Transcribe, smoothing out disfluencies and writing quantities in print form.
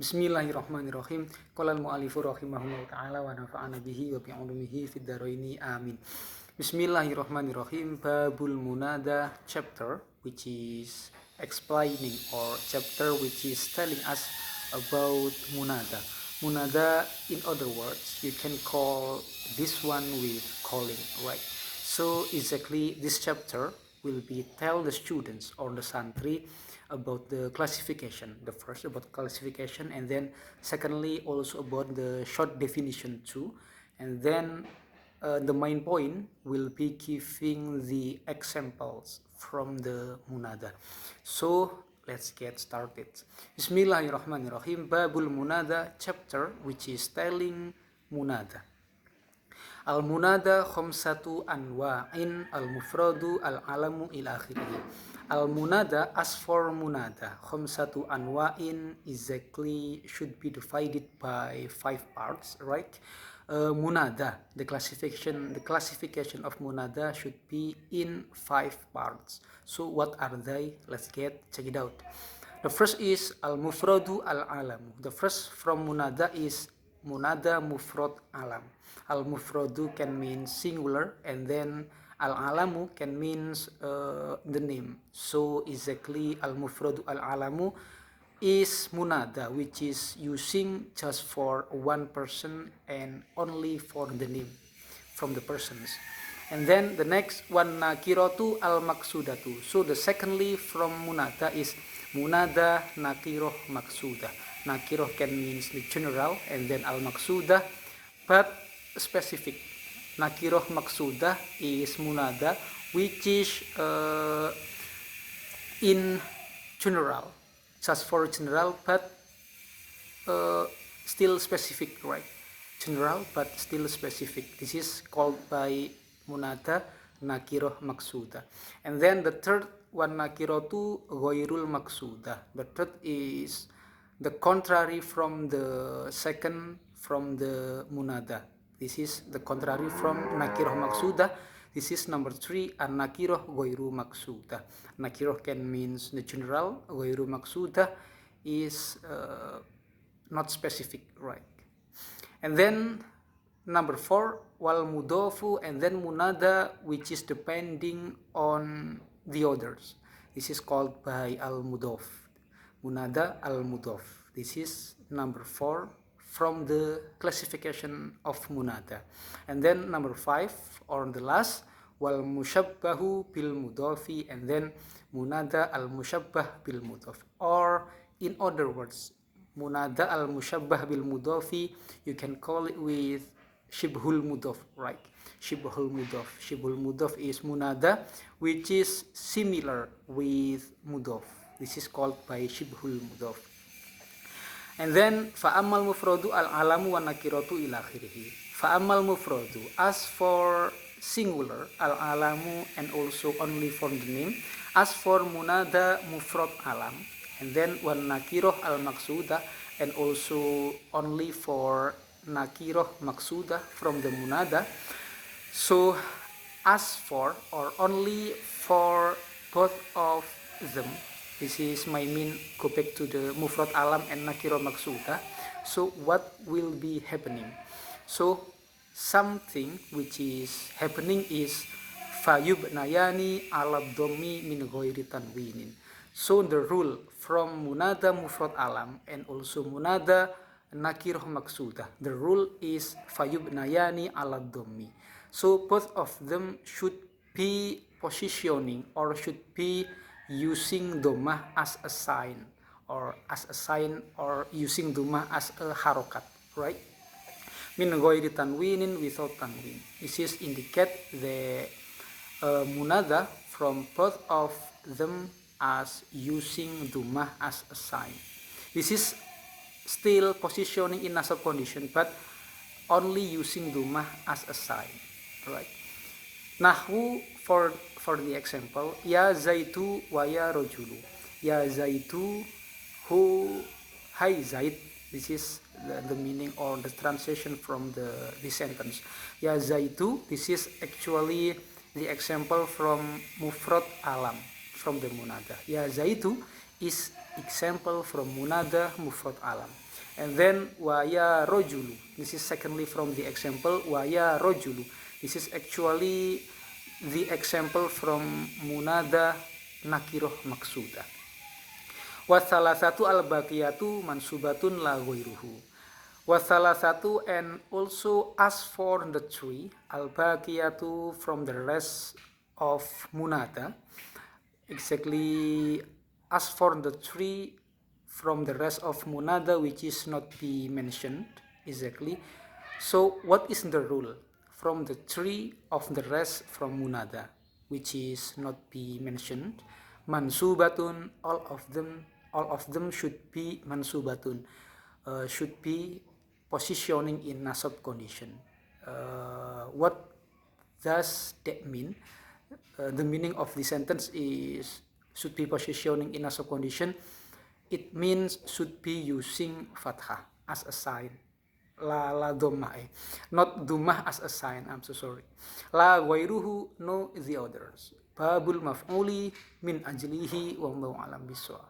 Bismillahirrahmanirrahim. Qala al-mu'allifu rahimahullahu ta'ala wa nafa'ana bihi wa bi'ulumihi fid dharaini amin. Bismillahirrahmanirrahim. Babul Munada chapter, which is explaining, or chapter which is telling us about Munada. Munada, in other words, you can call this one with calling, right? So exactly this chapter will be tell the students or the santri about the classification. The first about classification, and then secondly also about the short definition too, and then the main point will be giving the examples from the munada. So let's get started. Bismillahirrahmanirrahim. Babul Munada chapter, which is telling munada. Al-munada khamsatu anwa'in al-mufradu al-alamu ila akhirih. Al-munada, as for munada, khamsatu anwa'in exactly should be divided by 5 parts, right? Munada, the classification of munada should be in 5 parts. So what are they? Let's check it out. The first is al-mufradu al-alamu. The first from munada is munada mufrad alam. Al-mufradu can mean singular, and then al-alamu can means the name. So exactly al-mufradu al-alamu is munada, which is using just for one person and only for the name from the persons. And then the next one, nakiratu al-maksudatu. So the secondly from munada is munada nakiroh maksudah. Nakiroh can means the general, and then al-maksudah but specific. Nakiroh maksudah is munada which is in general, just for general but still specific, right? General but still specific. This is called by munada nakiroh maksudah. And then the third one, nakirotu ghairul maksudah. The third is the contrary from the second from the munada. This is the contrary from nakiroh maksudah. This is number 3, an nakiroh ghairu maksudah. Nakiroh can means the general, ghairu maksudah is not specific, right? And then number 4, wal mudofu, and then munada which is depending on the others. This is called by al-mudof. Munada al-mudof. This is number 4 from the classification of munada. And then number 5, or the last, wal mushabbahu bil mudofi, and then munada al mushabbah bil mudof. Or in other words, munada al mushabbah bil mudofi, you can call it with shibhul mudof, right? Shibhul mudof. Shibhul mudof is munada which is similar with mudof. This is called by shibhul mudof. And then fa'amal mufradu al-alamu wa nakiratu ila akhirih. Fa'amal mufradu, as for singular, al-alamu and also only for the name. As for munada mufrad alam, and then wa nakiroh al-maksudah, and also only for nakiroh maksudah from the munada. So as for, or only for both of them, this is my mean, go back to the mufrad alam and nakiro maksudah. So what will be happening? So something which is happening is fayubnayani ala dhammi min ghairi tanwinin. So the rule from munada mufrad alam and also munada nakiroh maksudah, the rule is fayubnayani ala dhammi. So both of them should be positioning, or should be using dhammah as a sign, or using dhammah as a harokat, right? Min ghairi tanwinin, without tanwin. This is indicate the munada from both of them as using dhammah as a sign. This is still positioning in nasab condition, but only using dhammah as a sign, right? Nahwu, for the example, ya zaitu wa ya rojulu. Ya zaitu, who, hi Zaid. This is the meaning or the translation from this sentence. Ya zaitu, this is actually the example from mufrad alam from the munada. Ya zaitu is example from munada mufrad alam. And then waya rojulu. This is secondly from the example waya rojulu. This is actually the example from munada nakiroh maksuda. Wa salasatu al-baqiyatu mansubatun la ghairuhu. Wa salasatu, and also as for the three al-baqiyatu from the rest of munada, exactly as for the three from the rest of munada which is not be mentioned exactly. So what is the rule from the three of the rest from munada which is not be mentioned? Mansubatun, all of them should be mansubatun, should be positioning in nasab condition. What does that mean? The meaning of the sentence is should be positioning in nasab condition. It means should be using fathah as a sign. La dhammah, not dhammah as a sign. I'm so sorry. La ghairuhu, no the others. Babul maf'uli min ajlihi wallahu alam bisawab.